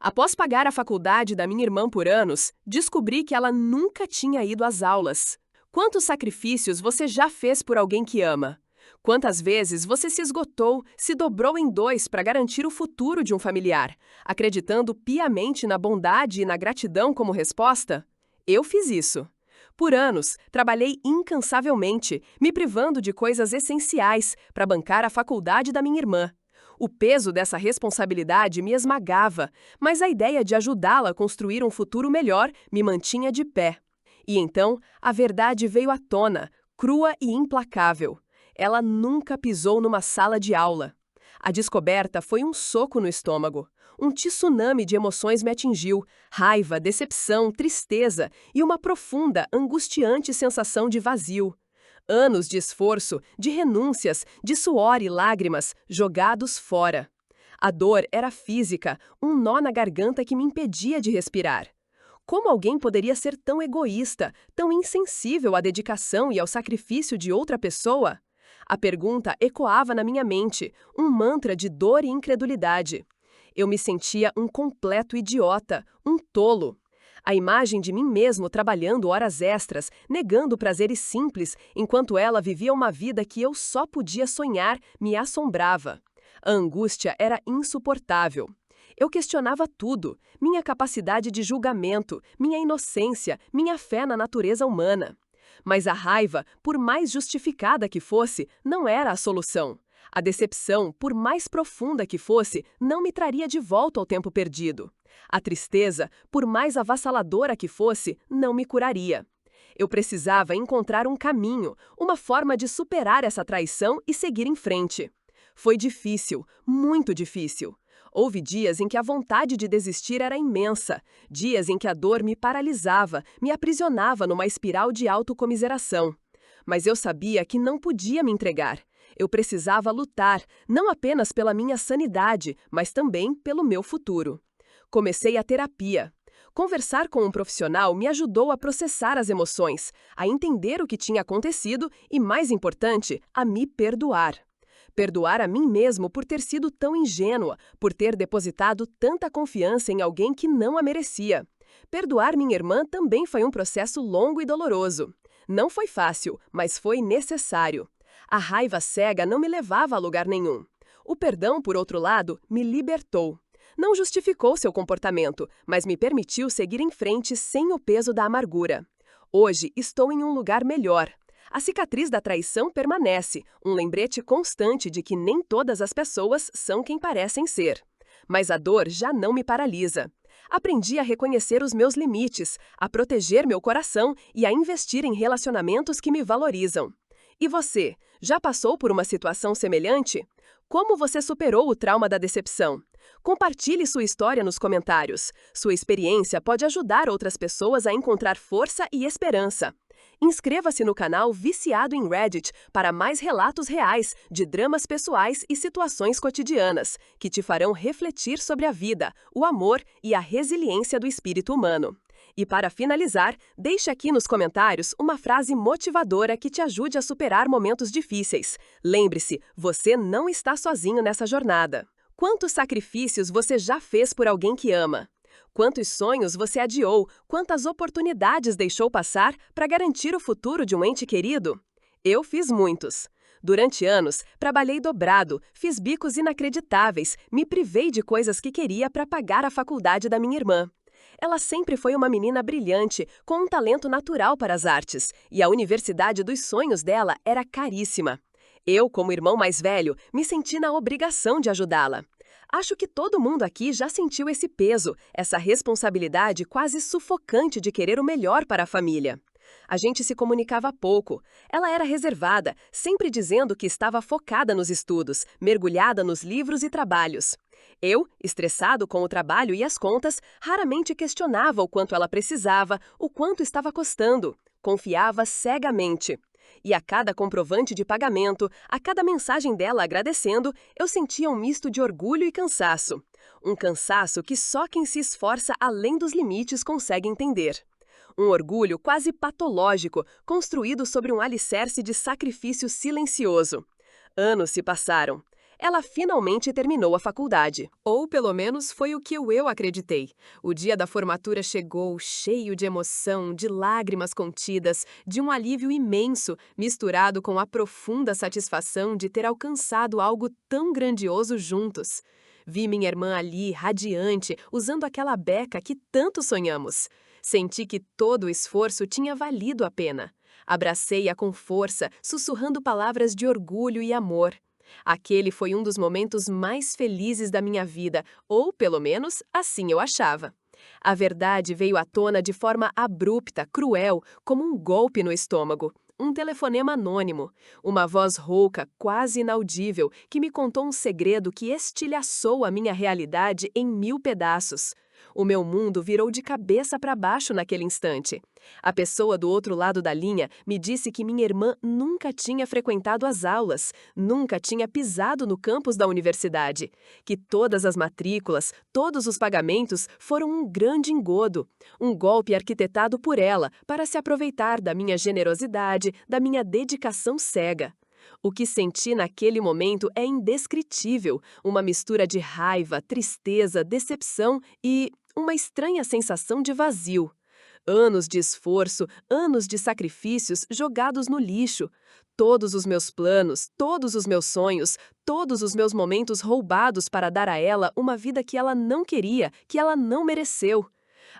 Após pagar a faculdade da minha irmã por anos, descobri que ela nunca tinha ido às aulas. Quantos sacrifícios você já fez por alguém que ama? Quantas vezes você se esgotou, se dobrou em dois para garantir o futuro de um familiar, acreditando piamente na bondade e na gratidão como resposta? Eu fiz isso. Por anos, trabalhei incansavelmente, me privando de coisas essenciais para bancar a faculdade da minha irmã. O peso dessa responsabilidade me esmagava, mas a ideia de ajudá-la a construir um futuro melhor me mantinha de pé. E então, a verdade veio à tona, crua e implacável. Ela nunca pisou numa sala de aula. A descoberta foi um soco no estômago. Um tsunami de emoções me atingiu: raiva, decepção, tristeza e uma profunda, angustiante sensação de vazio. Anos de esforço, de renúncias, de suor e lágrimas jogados fora. A dor era física, um nó na garganta que me impedia de respirar. Como alguém poderia ser tão egoísta, tão insensível à dedicação e ao sacrifício de outra pessoa? A pergunta ecoava na minha mente, um mantra de dor e incredulidade. Eu me sentia um completo idiota, um tolo. A imagem de mim mesmo trabalhando horas extras, negando prazeres simples, enquanto ela vivia uma vida que eu só podia sonhar, me assombrava. A angústia era insuportável. Eu questionava tudo, minha capacidade de julgamento, minha inocência, minha fé na natureza humana. Mas a raiva, por mais justificada que fosse, não era a solução. A decepção, por mais profunda que fosse, não me traria de volta ao tempo perdido. A tristeza, por mais avassaladora que fosse, não me curaria. Eu precisava encontrar um caminho, uma forma de superar essa traição e seguir em frente. Foi difícil, muito difícil. Houve dias em que a vontade de desistir era imensa, dias em que a dor me paralisava, me aprisionava numa espiral de autocomiseração. Mas eu sabia que não podia me entregar. Eu precisava lutar, não apenas pela minha sanidade, mas também pelo meu futuro. Comecei a terapia. Conversar com um profissional me ajudou a processar as emoções, a entender o que tinha acontecido e, mais importante, a me perdoar. Perdoar a mim mesmo por ter sido tão ingênua, por ter depositado tanta confiança em alguém que não a merecia. Perdoar minha irmã também foi um processo longo e doloroso. Não foi fácil, mas foi necessário. A raiva cega não me levava a lugar nenhum. O perdão, por outro lado, me libertou. Não justificou seu comportamento, mas me permitiu seguir em frente sem o peso da amargura. Hoje estou em um lugar melhor. A cicatriz da traição permanece, um lembrete constante de que nem todas as pessoas são quem parecem ser. Mas a dor já não me paralisa. Aprendi a reconhecer os meus limites, a proteger meu coração e a investir em relacionamentos que me valorizam. E você, já passou por uma situação semelhante? Como você superou o trauma da decepção? Compartilhe sua história nos comentários. Sua experiência pode ajudar outras pessoas a encontrar força e esperança. Inscreva-se no canal Viciado em Reddit para mais relatos reais de dramas pessoais e situações cotidianas, que te farão refletir sobre a vida, o amor e a resiliência do espírito humano. E para finalizar, deixe aqui nos comentários uma frase motivadora que te ajude a superar momentos difíceis. Lembre-se, você não está sozinho nessa jornada. Quantos sacrifícios você já fez por alguém que ama? Quantos sonhos você adiou, quantas oportunidades deixou passar para garantir o futuro de um ente querido? Eu fiz muitos. Durante anos, trabalhei dobrado, fiz bicos inacreditáveis, me privei de coisas que queria para pagar a faculdade da minha irmã. Ela sempre foi uma menina brilhante, com um talento natural para as artes, e a universidade dos sonhos dela era caríssima. Eu, como irmão mais velho, me senti na obrigação de ajudá-la. Acho que todo mundo aqui já sentiu esse peso, essa responsabilidade quase sufocante de querer o melhor para a família. A gente se comunicava pouco. Ela era reservada, sempre dizendo que estava focada nos estudos, mergulhada nos livros e trabalhos. Eu, estressado com o trabalho e as contas, raramente questionava o quanto ela precisava, o quanto estava custando. Confiava cegamente. E a cada comprovante de pagamento, a cada mensagem dela agradecendo, eu sentia um misto de orgulho e cansaço. Um cansaço que só quem se esforça além dos limites consegue entender. Um orgulho quase patológico, construído sobre um alicerce de sacrifício silencioso. Anos se passaram. Ela finalmente terminou a faculdade. Ou pelo menos foi o que eu acreditei. O dia da formatura chegou cheio de emoção, de lágrimas contidas, de um alívio imenso, misturado com a profunda satisfação de ter alcançado algo tão grandioso juntos. Vi minha irmã ali, radiante, usando aquela beca que tanto sonhamos. Senti que todo o esforço tinha valido a pena. Abracei-a com força, sussurrando palavras de orgulho e amor. Aquele foi um dos momentos mais felizes da minha vida, ou pelo menos assim eu achava. A verdade veio à tona de forma abrupta, cruel, como um golpe no estômago. Um telefonema anônimo, uma voz rouca, quase inaudível, que me contou um segredo que estilhaçou a minha realidade em 1000 pedaços. O meu mundo virou de cabeça para baixo naquele instante. A pessoa do outro lado da linha me disse que minha irmã nunca tinha frequentado as aulas, nunca tinha pisado no campus da universidade, que todas as matrículas, todos os pagamentos foram um grande engodo, um golpe arquitetado por ela para se aproveitar da minha generosidade, da minha dedicação cega. O que senti naquele momento é indescritível, uma mistura de raiva, tristeza, decepção e uma estranha sensação de vazio. Anos de esforço, anos de sacrifícios jogados no lixo. Todos os meus planos, todos os meus sonhos, todos os meus momentos roubados para dar a ela uma vida que ela não queria, que ela não mereceu.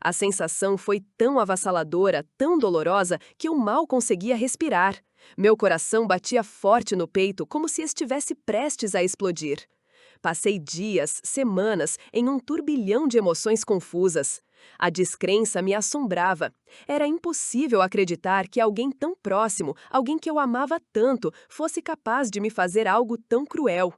A sensação foi tão avassaladora, tão dolorosa, que eu mal conseguia respirar. Meu coração batia forte no peito, como se estivesse prestes a explodir. Passei dias, semanas, em um turbilhão de emoções confusas. A descrença me assombrava. Era impossível acreditar que alguém tão próximo, alguém que eu amava tanto, fosse capaz de me fazer algo tão cruel.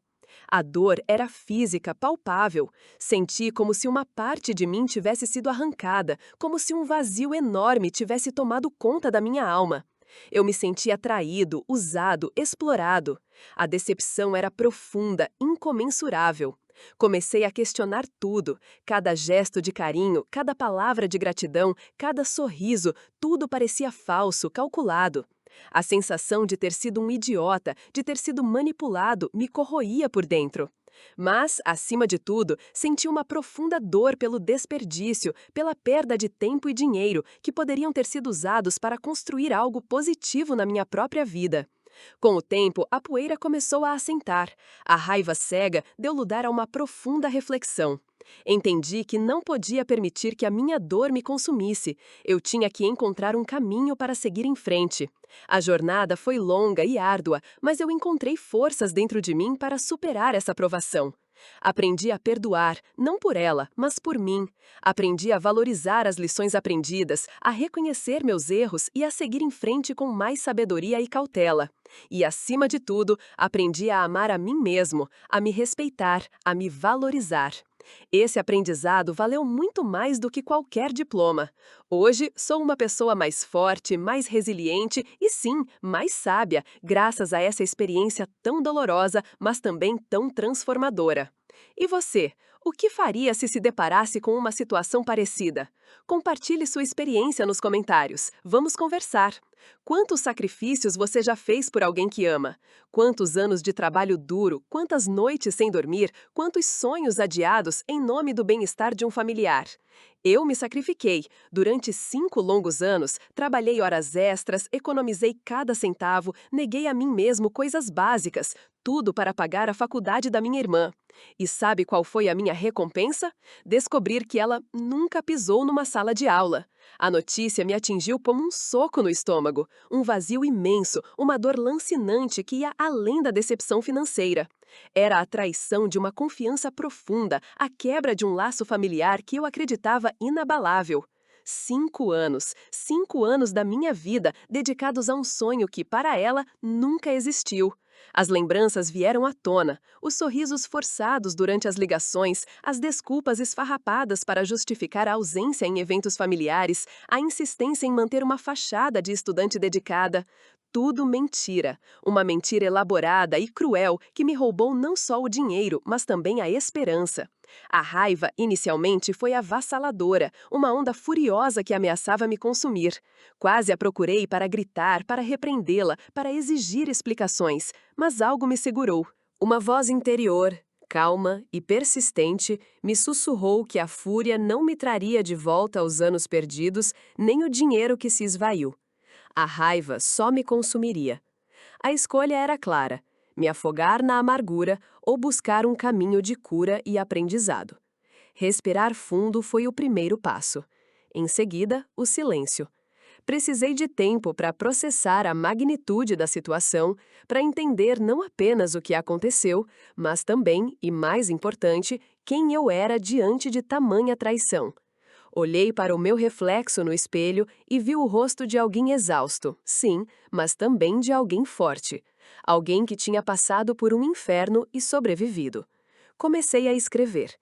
A dor era física, palpável. Senti como se uma parte de mim tivesse sido arrancada, como se um vazio enorme tivesse tomado conta da minha alma. Eu me sentia traído, usado, explorado. A decepção era profunda, incomensurável. Comecei a questionar tudo. Cada gesto de carinho, cada palavra de gratidão, cada sorriso, tudo parecia falso, calculado. A sensação de ter sido um idiota, de ter sido manipulado, me corroía por dentro. Mas, acima de tudo, senti uma profunda dor pelo desperdício, pela perda de tempo e dinheiro que poderiam ter sido usados para construir algo positivo na minha própria vida. Com o tempo, a poeira começou a assentar. A raiva cega deu lugar a uma profunda reflexão. Entendi que não podia permitir que a minha dor me consumisse. Eu tinha que encontrar um caminho para seguir em frente. A jornada foi longa e árdua, mas eu encontrei forças dentro de mim para superar essa provação. Aprendi a perdoar, não por ela, mas por mim. Aprendi a valorizar as lições aprendidas, a reconhecer meus erros e a seguir em frente com mais sabedoria e cautela. E, acima de tudo, aprendi a amar a mim mesmo, a me respeitar, a me valorizar. Esse aprendizado valeu muito mais do que qualquer diploma. Hoje, sou uma pessoa mais forte, mais resiliente e, sim, mais sábia, graças a essa experiência tão dolorosa, mas também tão transformadora. E você? O que faria se deparasse com uma situação parecida? Compartilhe sua experiência nos comentários. Vamos conversar. Quantos sacrifícios você já fez por alguém que ama? Quantos anos de trabalho duro, quantas noites sem dormir, quantos sonhos adiados em nome do bem-estar de um familiar? Eu me sacrifiquei. Durante 5 longos anos, trabalhei horas extras, economizei cada centavo, neguei a mim mesmo coisas básicas, tudo para pagar a faculdade da minha irmã. E sabe qual foi a minha recompensa? Descobrir que ela nunca pisou numa sala de aula. A notícia me atingiu como um soco no estômago, um vazio imenso, uma dor lancinante que ia além da decepção financeira. Era a traição de uma confiança profunda, a quebra de um laço familiar que eu acreditava inabalável. 5 anos da minha vida dedicados a um sonho que, para ela, nunca existiu. As lembranças vieram à tona, os sorrisos forçados durante as ligações, as desculpas esfarrapadas para justificar a ausência em eventos familiares, a insistência em manter uma fachada de estudante dedicada. Tudo mentira, uma mentira elaborada e cruel que me roubou não só o dinheiro, mas também a esperança. A raiva, inicialmente, foi avassaladora, uma onda furiosa que ameaçava me consumir. Quase a procurei para gritar, para repreendê-la, para exigir explicações, mas algo me segurou. Uma voz interior, calma e persistente, me sussurrou que a fúria não me traria de volta aos anos perdidos, nem o dinheiro que se esvaiu. A raiva só me consumiria. A escolha era clara: me afogar na amargura ou buscar um caminho de cura e aprendizado. Respirar fundo foi o primeiro passo. Em seguida, o silêncio. Precisei de tempo para processar a magnitude da situação, para entender não apenas o que aconteceu, mas também, e mais importante, quem eu era diante de tamanha traição. Olhei para o meu reflexo no espelho e vi o rosto de alguém exausto, sim, mas também de alguém forte. Alguém que tinha passado por um inferno e sobrevivido. Comecei a escrever.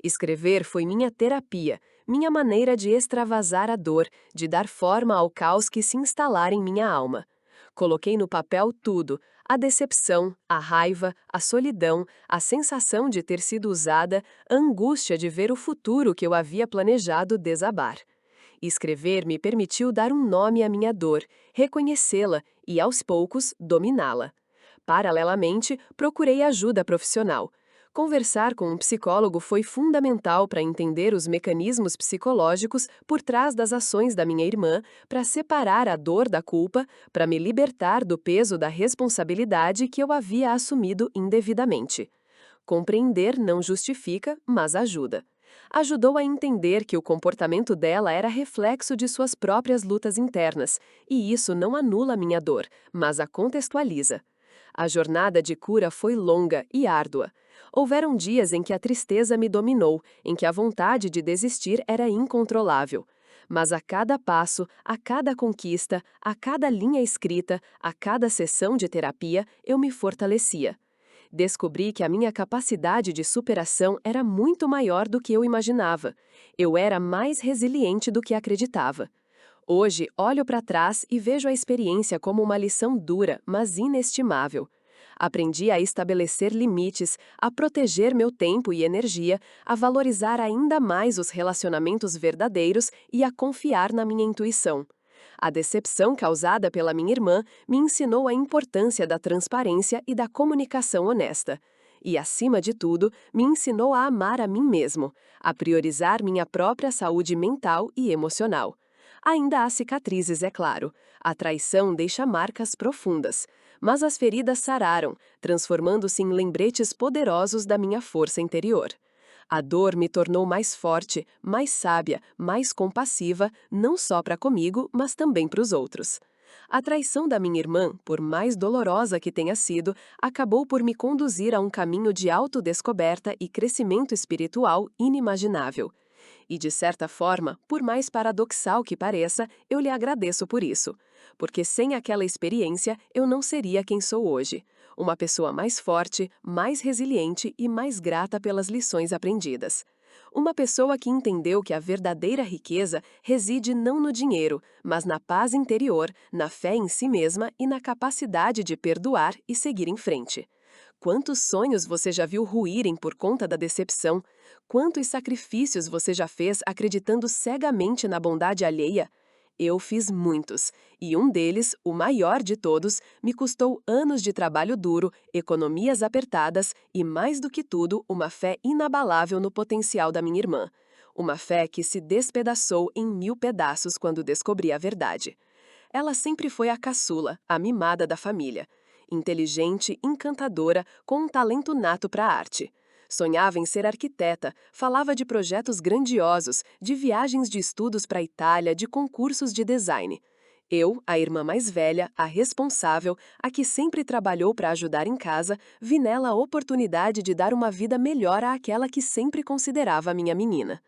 Escrever foi minha terapia, minha maneira de extravasar a dor, de dar forma ao caos que se instalara em minha alma. Coloquei no papel tudo: a decepção, a raiva, a solidão, a sensação de ter sido usada, a angústia de ver o futuro que eu havia planejado desabar. Escrever me permitiu dar um nome à minha dor, reconhecê-la e, aos poucos, dominá-la. Paralelamente, procurei ajuda profissional. Conversar com um psicólogo foi fundamental para entender os mecanismos psicológicos por trás das ações da minha irmã, para separar a dor da culpa, para me libertar do peso da responsabilidade que eu havia assumido indevidamente. Compreender não justifica, mas ajuda. Ajudou a entender que o comportamento dela era reflexo de suas próprias lutas internas, e isso não anula minha dor, mas a contextualiza. A jornada de cura foi longa e árdua. Houveram dias em que a tristeza me dominou, em que a vontade de desistir era incontrolável. Mas a cada passo, a cada conquista, a cada linha escrita, a cada sessão de terapia, eu me fortalecia. Descobri que a minha capacidade de superação era muito maior do que eu imaginava. Eu era mais resiliente do que acreditava. Hoje, olho para trás e vejo a experiência como uma lição dura, mas inestimável. Aprendi a estabelecer limites, a proteger meu tempo e energia, a valorizar ainda mais os relacionamentos verdadeiros e a confiar na minha intuição. A decepção causada pela minha irmã me ensinou a importância da transparência e da comunicação honesta. E, acima de tudo, me ensinou a amar a mim mesmo, a priorizar minha própria saúde mental e emocional. Ainda há cicatrizes, é claro. A traição deixa marcas profundas. Mas as feridas sararam, transformando-se em lembretes poderosos da minha força interior. A dor me tornou mais forte, mais sábia, mais compassiva, não só para comigo, mas também para os outros. A traição da minha irmã, por mais dolorosa que tenha sido, acabou por me conduzir a um caminho de autodescoberta e crescimento espiritual inimaginável. E, de certa forma, por mais paradoxal que pareça, eu lhe agradeço por isso. Porque sem aquela experiência, eu não seria quem sou hoje. Uma pessoa mais forte, mais resiliente e mais grata pelas lições aprendidas. Uma pessoa que entendeu que a verdadeira riqueza reside não no dinheiro, mas na paz interior, na fé em si mesma e na capacidade de perdoar e seguir em frente. Quantos sonhos você já viu ruírem por conta da decepção? Quantos sacrifícios você já fez acreditando cegamente na bondade alheia? Eu fiz muitos, e um deles, o maior de todos, me custou anos de trabalho duro, economias apertadas e, mais do que tudo, uma fé inabalável no potencial da minha irmã. Uma fé que se despedaçou em 1000 pedaços quando descobri a verdade. Ela sempre foi a caçula, a mimada da família. Inteligente, encantadora, com um talento nato para a arte. Sonhava em ser arquiteta, falava de projetos grandiosos, de viagens de estudos para a Itália, de concursos de design. Eu, a irmã mais velha, a responsável, a que sempre trabalhou para ajudar em casa, vi nela a oportunidade de dar uma vida melhor àquela que sempre considerava a minha menina.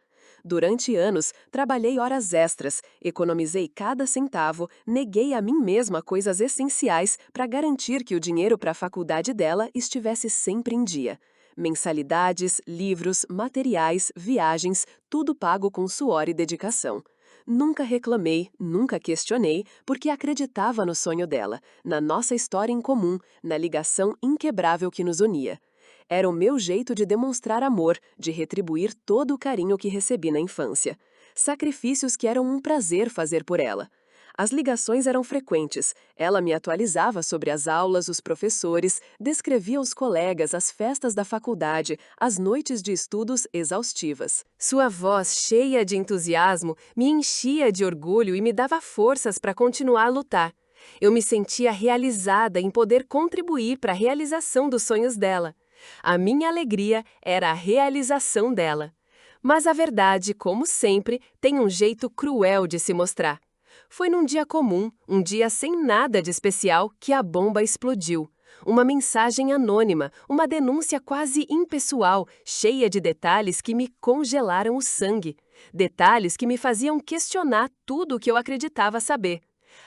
Durante anos, trabalhei horas extras, economizei cada centavo, neguei a mim mesma coisas essenciais para garantir que o dinheiro para a faculdade dela estivesse sempre em dia. Mensalidades, livros, materiais, viagens, tudo pago com suor e dedicação. Nunca reclamei, nunca questionei, porque acreditava no sonho dela, na nossa história em comum, na ligação inquebrável que nos unia. Era o meu jeito de demonstrar amor, de retribuir todo o carinho que recebi na infância. Sacrifícios que eram um prazer fazer por ela. As ligações eram frequentes. Ela me atualizava sobre as aulas, os professores, descrevia os colegas, as festas da faculdade, as noites de estudos exaustivas. Sua voz, cheia de entusiasmo, me enchia de orgulho e me dava forças para continuar a lutar. Eu me sentia realizada em poder contribuir para a realização dos sonhos dela. A minha alegria era a realização dela. Mas a verdade, como sempre, tem um jeito cruel de se mostrar. Foi num dia comum, um dia sem nada de especial, que a bomba explodiu. Uma mensagem anônima, uma denúncia quase impessoal, cheia de detalhes que me congelaram o sangue. Detalhes que me faziam questionar tudo o que eu acreditava saber.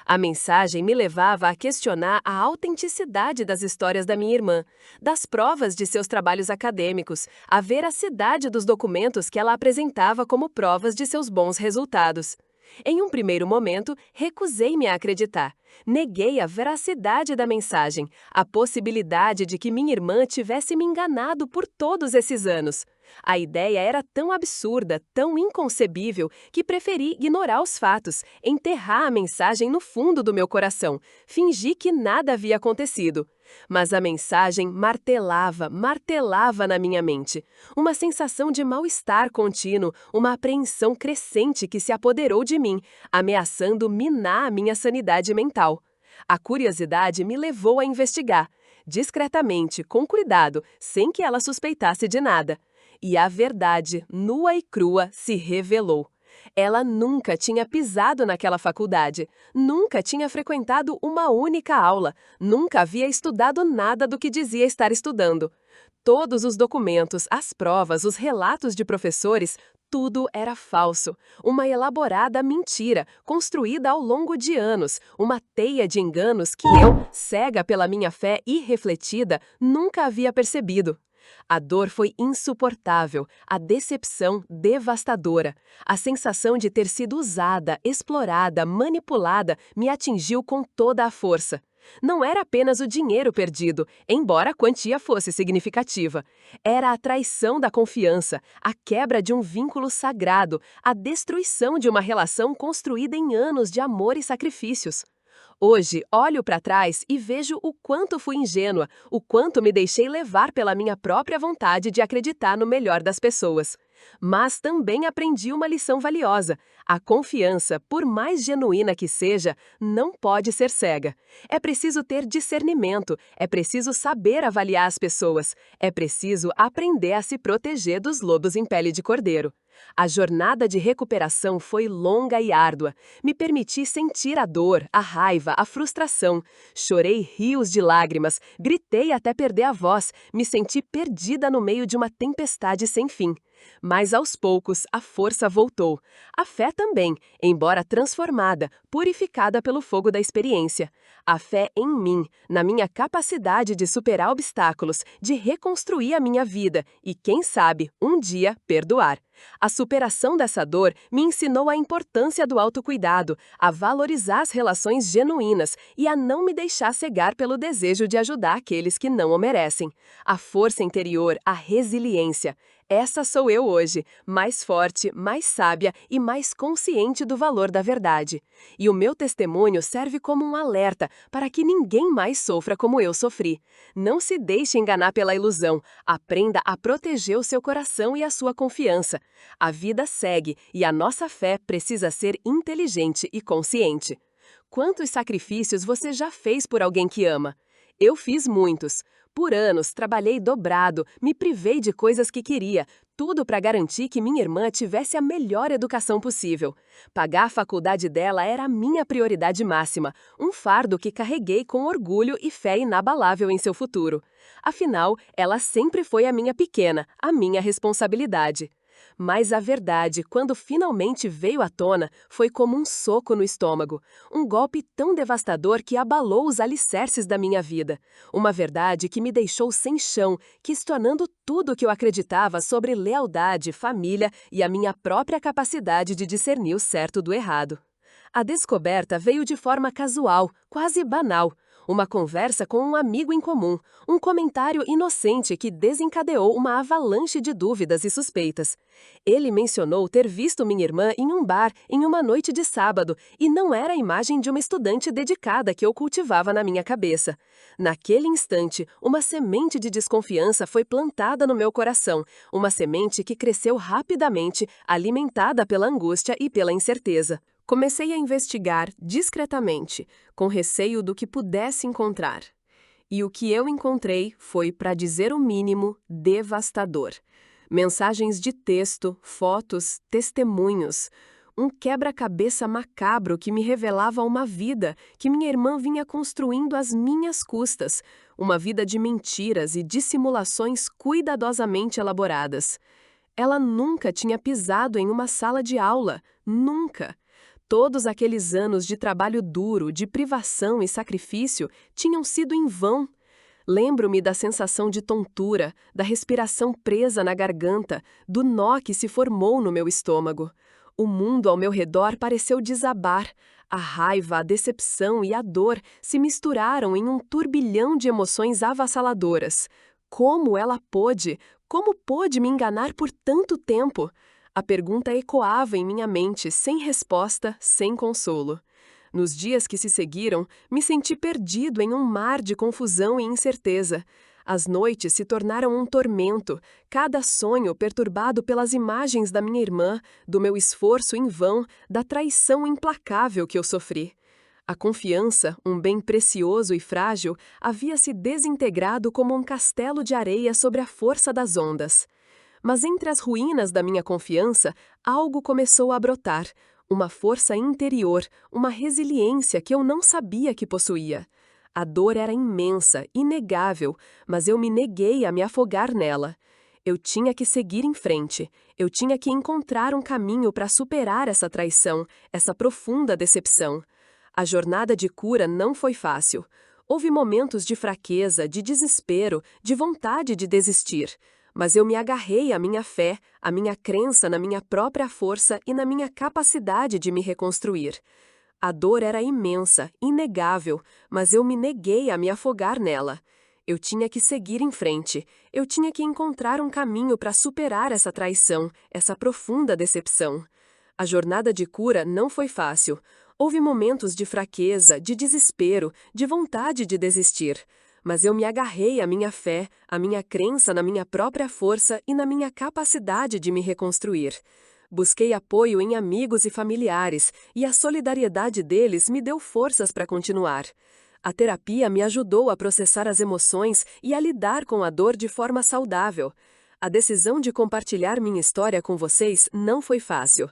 A mensagem me levava a questionar a autenticidade das histórias da minha irmã, das provas de seus trabalhos acadêmicos, a veracidade dos documentos que ela apresentava como provas de seus bons resultados. Em um primeiro momento, recusei-me a acreditar. Neguei a veracidade da mensagem, a possibilidade de que minha irmã tivesse me enganado por todos esses anos. A ideia era tão absurda, tão inconcebível, que preferi ignorar os fatos, enterrar a mensagem no fundo do meu coração, fingir que nada havia acontecido. Mas a mensagem martelava na minha mente. Uma sensação de mal-estar contínuo, uma apreensão crescente que se apoderou de mim, ameaçando minar a minha sanidade mental. A curiosidade me levou a investigar, discretamente, com cuidado, sem que ela suspeitasse de nada. E a verdade, nua e crua, se revelou. Ela nunca tinha pisado naquela faculdade, nunca tinha frequentado uma única aula, nunca havia estudado nada do que dizia estar estudando. Todos os documentos, as provas, os relatos de professores, tudo era falso. Uma elaborada mentira, construída ao longo de anos, uma teia de enganos que eu, cega pela minha fé irrefletida, nunca havia percebido. A dor foi insuportável, a decepção devastadora. A sensação de ter sido usada, explorada, manipulada me atingiu com toda a força. Não era apenas o dinheiro perdido, embora a quantia fosse significativa. Era a traição da confiança, a quebra de um vínculo sagrado, a destruição de uma relação construída em anos de amor e sacrifícios. Hoje, olho para trás e vejo o quanto fui ingênua, o quanto me deixei levar pela minha própria vontade de acreditar no melhor das pessoas. Mas também aprendi uma lição valiosa. A confiança, por mais genuína que seja, não pode ser cega. É preciso ter discernimento, é preciso saber avaliar as pessoas, é preciso aprender a se proteger dos lobos em pele de cordeiro. A jornada de recuperação foi longa e árdua. Me permiti sentir a dor, a raiva, a frustração. Chorei rios de lágrimas, gritei até perder a voz, me senti perdida no meio de uma tempestade sem fim. Mas aos poucos a força voltou. A fé também, embora transformada, purificada pelo fogo da experiência. A fé em mim, na minha capacidade de superar obstáculos, de reconstruir a minha vida e, quem sabe, um dia perdoar. A superação dessa dor me ensinou a importância do autocuidado, a valorizar as relações genuínas e a não me deixar cegar pelo desejo de ajudar aqueles que não o merecem. A força interior, a resiliência. Essa sou eu hoje, mais forte, mais sábia e mais consciente do valor da verdade. E o meu testemunho serve como um alerta para que ninguém mais sofra como eu sofri. Não se deixe enganar pela ilusão. Aprenda a proteger o seu coração e a sua confiança. A vida segue e a nossa fé precisa ser inteligente e consciente. Quantos sacrifícios você já fez por alguém que ama? Eu fiz muitos. Por anos, trabalhei dobrado, me privei de coisas que queria, tudo para garantir que minha irmã tivesse a melhor educação possível. Pagar a faculdade dela era a minha prioridade máxima, um fardo que carreguei com orgulho e fé inabalável em seu futuro. Afinal, ela sempre foi a minha pequena, a minha responsabilidade. Mas a verdade, quando finalmente veio à tona, foi como um soco no estômago. Um golpe tão devastador que abalou os alicerces da minha vida. Uma verdade que me deixou sem chão, questionando tudo o que eu acreditava sobre lealdade, família e a minha própria capacidade de discernir o certo do errado. A descoberta veio de forma casual, quase banal. uma conversa com um amigo em comum, um comentário inocente que desencadeou uma avalanche de dúvidas e suspeitas. Ele mencionou ter visto minha irmã em um bar em uma noite de sábado e não era a imagem de uma estudante dedicada que eu cultivava na minha cabeça. Naquele instante, uma semente de desconfiança foi plantada no meu coração, uma semente que cresceu rapidamente, alimentada pela angústia e pela incerteza. Comecei a investigar discretamente, com receio do que pudesse encontrar. E o que eu encontrei foi, para dizer o mínimo, devastador. Mensagens de texto, fotos, testemunhos. Um quebra-cabeça macabro que me revelava uma vida que minha irmã vinha construindo às minhas custas. Uma vida de mentiras e dissimulações cuidadosamente elaboradas. Ela nunca tinha pisado em uma sala de aula. Nunca. Todos aqueles anos de trabalho duro, de privação e sacrifício tinham sido em vão. Lembro-me da sensação de tontura, da respiração presa na garganta, do nó que se formou no meu estômago. O mundo ao meu redor pareceu desabar. A raiva, a decepção e a dor se misturaram em um turbilhão de emoções avassaladoras. Como ela pôde? Como pôde me enganar por tanto tempo? A pergunta ecoava em minha mente, sem resposta, sem consolo. Nos dias que se seguiram, me senti perdido em um mar de confusão e incerteza. As noites se tornaram um tormento, cada sonho perturbado pelas imagens da minha irmã, do meu esforço em vão, da traição implacável que eu sofri. A confiança, um bem precioso e frágil, havia se desintegrado como um castelo de areia sobre a força das ondas. Mas entre as ruínas da minha confiança, algo começou a brotar, uma força interior, uma resiliência que eu não sabia que possuía. A dor era imensa, inegável, mas eu me neguei a me afogar nela. Eu tinha que seguir em frente, eu tinha que encontrar um caminho para superar essa traição, essa profunda decepção. A jornada de cura não foi fácil. Houve momentos de fraqueza, de desespero, de vontade de desistir. Mas eu me agarrei à minha fé, à minha crença na minha própria força e na minha capacidade de me reconstruir. A dor era imensa, inegável, mas eu me neguei a me afogar nela. Eu tinha que seguir em frente, eu tinha que encontrar um caminho para superar essa traição, essa profunda decepção. A jornada de cura não foi fácil. Houve momentos de fraqueza, de desespero, de vontade de desistir. Mas eu me agarrei à minha fé, à minha crença na minha própria força e na minha capacidade de me reconstruir. Busquei apoio em amigos e familiares, e a solidariedade deles me deu forças para continuar. A terapia me ajudou a processar as emoções e a lidar com a dor de forma saudável. A decisão de compartilhar minha história com vocês não foi fácil.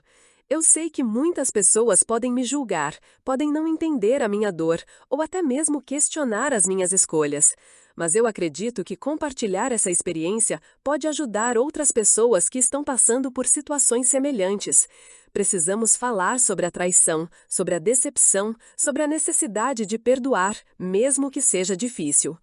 Eu sei que muitas pessoas podem me julgar, podem não entender a minha dor, ou até mesmo questionar as minhas escolhas. Mas eu acredito que compartilhar essa experiência pode ajudar outras pessoas que estão passando por situações semelhantes. Precisamos falar sobre a traição, sobre a decepção, sobre a necessidade de perdoar, mesmo que seja difícil.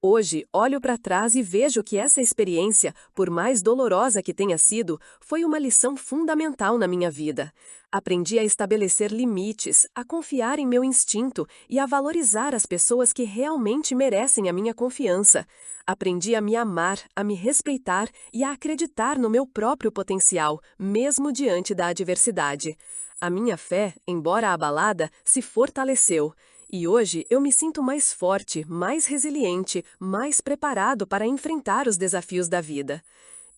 Hoje, olho para trás e vejo que essa experiência, por mais dolorosa que tenha sido, foi uma lição fundamental na minha vida. Aprendi a estabelecer limites, a confiar em meu instinto e a valorizar as pessoas que realmente merecem a minha confiança. Aprendi a me amar, a me respeitar e a acreditar no meu próprio potencial, mesmo diante da adversidade. A minha fé, embora abalada, se fortaleceu. E hoje eu me sinto mais forte, mais resiliente, mais preparado para enfrentar os desafios da vida.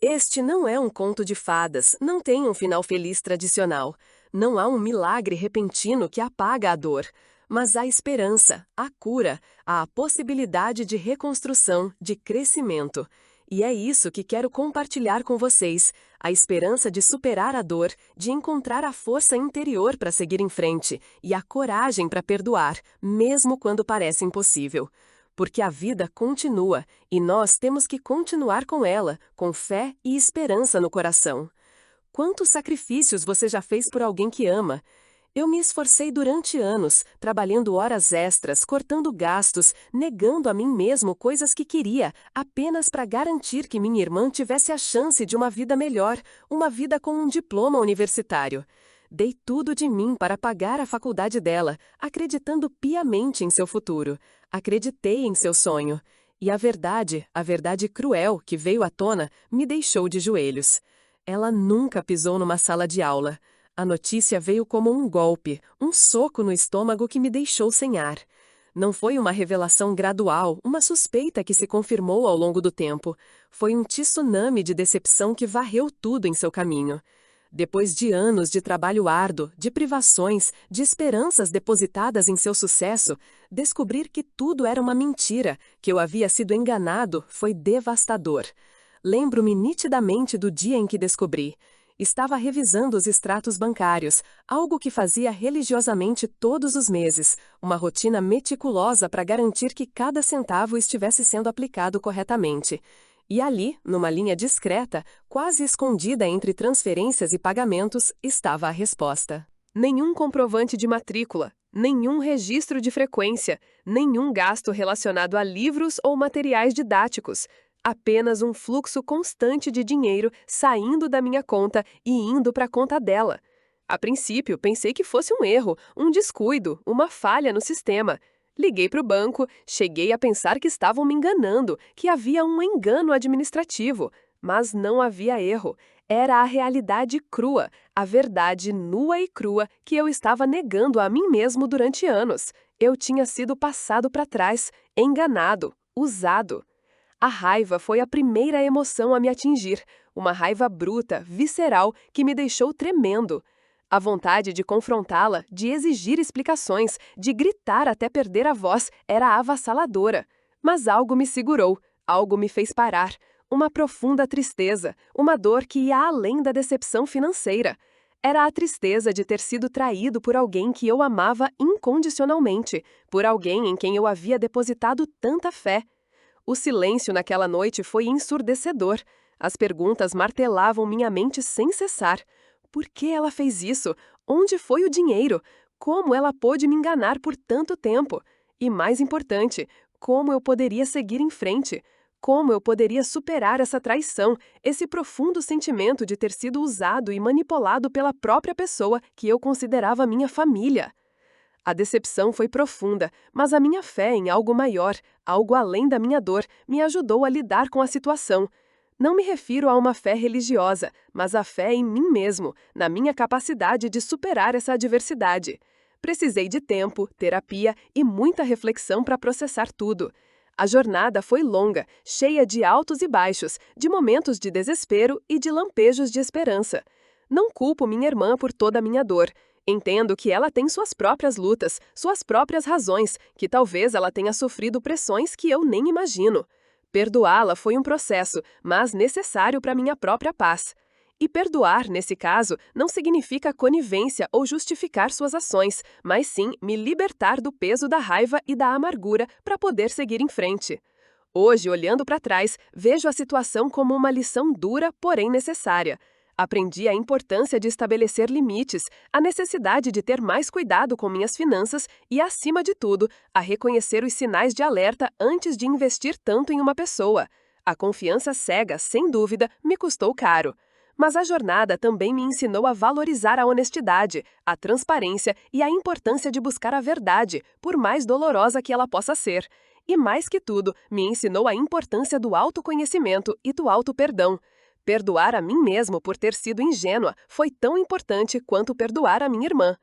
Este não é um conto de fadas, não tem um final feliz tradicional. Não há um milagre repentino que apaga a dor. Mas há esperança, há cura, há a possibilidade de reconstrução, de crescimento. E é isso que quero compartilhar com vocês, a esperança de superar a dor, de encontrar a força interior para seguir em frente e a coragem para perdoar, mesmo quando parece impossível. Porque a vida continua e nós temos que continuar com ela, com fé e esperança no coração. Quantos sacrifícios você já fez por alguém que ama? Eu me esforcei durante anos, trabalhando horas extras, cortando gastos, negando a mim mesmo coisas que queria, apenas para garantir que minha irmã tivesse a chance de uma vida melhor, uma vida com um diploma universitário. Dei tudo de mim para pagar a faculdade dela, acreditando piamente em seu futuro. Acreditei em seu sonho. E a verdade cruel que veio à tona, me deixou de joelhos. Ela nunca pisou numa sala de aula. A notícia veio como um golpe, um soco no estômago que me deixou sem ar. Não foi uma revelação gradual, uma suspeita que se confirmou ao longo do tempo. Foi um tsunami de decepção que varreu tudo em seu caminho. Depois de anos de trabalho árduo, de privações, de esperanças depositadas em seu sucesso, descobrir que tudo era uma mentira, que eu havia sido enganado, foi devastador. Lembro-me nitidamente do dia em que descobri. Estava revisando os extratos bancários, algo que fazia religiosamente todos os meses, uma rotina meticulosa para garantir que cada centavo estivesse sendo aplicado corretamente. E ali, numa linha discreta, quase escondida entre transferências e pagamentos, estava a resposta. Nenhum comprovante de matrícula, nenhum registro de frequência, nenhum gasto relacionado a livros ou materiais didáticos. Apenas um fluxo constante de dinheiro saindo da minha conta e indo para a conta dela. A princípio, pensei que fosse um erro, um descuido, uma falha no sistema. Liguei para o banco, cheguei a pensar que estavam me enganando, que havia um engano administrativo. Mas não havia erro. Era a realidade crua, a verdade nua e crua que eu estava negando a mim mesmo durante anos. Eu tinha sido passado para trás, enganado, usado. A raiva foi a primeira emoção a me atingir, uma raiva bruta, visceral, que me deixou tremendo. A vontade de confrontá-la, de exigir explicações, de gritar até perder a voz, era avassaladora. Mas algo me segurou, algo me fez parar. Uma profunda tristeza, uma dor que ia além da decepção financeira. Era a tristeza de ter sido traído por alguém que eu amava incondicionalmente, por alguém em quem eu havia depositado tanta fé. O silêncio naquela noite foi ensurdecedor. As perguntas martelavam minha mente sem cessar. Por que ela fez isso? Onde foi o dinheiro? Como ela pôde me enganar por tanto tempo? E mais importante, como eu poderia seguir em frente? Como eu poderia superar essa traição, esse profundo sentimento de ter sido usado e manipulado pela própria pessoa que eu considerava minha família? A decepção foi profunda, mas a minha fé em algo maior, algo além da minha dor, me ajudou a lidar com a situação. Não me refiro a uma fé religiosa, mas a fé em mim mesmo, na minha capacidade de superar essa adversidade. Precisei de tempo, terapia e muita reflexão para processar tudo. A jornada foi longa, cheia de altos e baixos, de momentos de desespero e de lampejos de esperança. Não culpo minha irmã por toda a minha dor. Entendo que ela tem suas próprias lutas, suas próprias razões, que talvez ela tenha sofrido pressões que eu nem imagino. Perdoá-la foi um processo, mas necessário para minha própria paz. E perdoar, nesse caso, não significa conivência ou justificar suas ações, mas sim me libertar do peso da raiva e da amargura para poder seguir em frente. Hoje, olhando para trás, vejo a situação como uma lição dura, porém necessária. Aprendi a importância de estabelecer limites, a necessidade de ter mais cuidado com minhas finanças e, acima de tudo, a reconhecer os sinais de alerta antes de investir tanto em uma pessoa. A confiança cega, sem dúvida, me custou caro. Mas a jornada também me ensinou a valorizar a honestidade, a transparência e a importância de buscar a verdade, por mais dolorosa que ela possa ser. E, mais que tudo, me ensinou a importância do autoconhecimento e do auto-perdão. Perdoar a mim mesmo por ter sido ingênua foi tão importante quanto perdoar a minha irmã.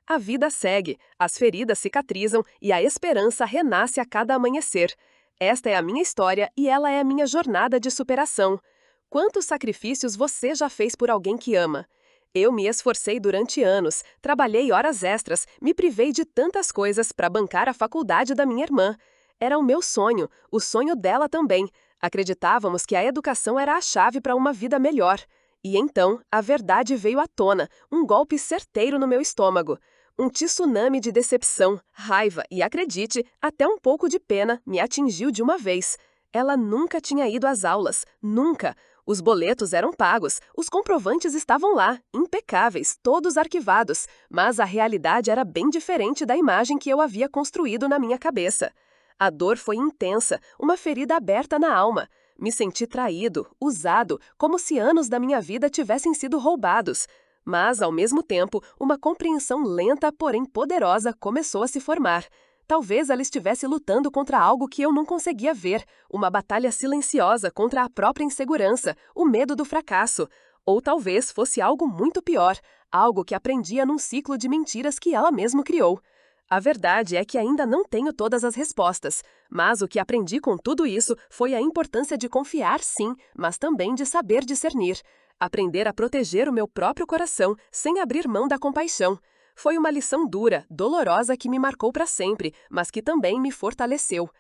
A vida segue, as feridas cicatrizam e a esperança renasce a cada amanhecer. Esta é a minha história e ela é a minha jornada de superação. Quantos sacrifícios você já fez por alguém que ama? Eu me esforcei durante anos, trabalhei horas extras, me privei de tantas coisas para bancar a faculdade da minha irmã. Era o meu sonho, o sonho dela também. Acreditávamos que a educação era a chave para uma vida melhor. E então, a verdade veio à tona, um golpe certeiro no meu estômago. Um tsunami de decepção, raiva e, acredite, até um pouco de pena me atingiu de uma vez. Ela nunca tinha ido às aulas, nunca. Os boletos eram pagos, os comprovantes estavam lá, impecáveis, todos arquivados. Mas a realidade era bem diferente da imagem que eu havia construído na minha cabeça. A dor foi intensa, uma ferida aberta na alma. Me senti traído, usado, como se anos da minha vida tivessem sido roubados. Mas, ao mesmo tempo, uma compreensão lenta, porém poderosa, começou a se formar. Talvez ela estivesse lutando contra algo que eu não conseguia ver, uma batalha silenciosa contra a própria insegurança, o medo do fracasso. Ou talvez fosse algo muito pior, algo que aprendia num ciclo de mentiras que ela mesma criou. A verdade é que ainda não tenho todas as respostas, mas o que aprendi com tudo isso foi a importância de confiar sim, mas também de saber discernir. Aprender a proteger o meu próprio coração sem abrir mão da compaixão. Foi uma lição dura, dolorosa que me marcou para sempre, mas que também me fortaleceu.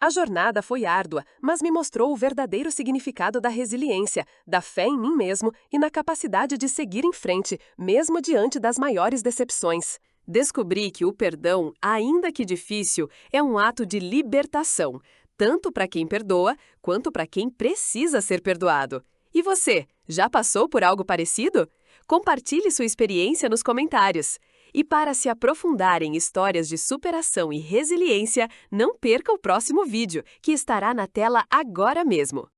A jornada foi árdua, mas me mostrou o verdadeiro significado da resiliência, da fé em mim mesmo e na capacidade de seguir em frente, mesmo diante das maiores decepções. Descobri que o perdão, ainda que difícil, é um ato de libertação, tanto para quem perdoa, quanto para quem precisa ser perdoado. E você, já passou por algo parecido? Compartilhe sua experiência nos comentários. E para se aprofundar em histórias de superação e resiliência, não perca o próximo vídeo, que estará na tela agora mesmo.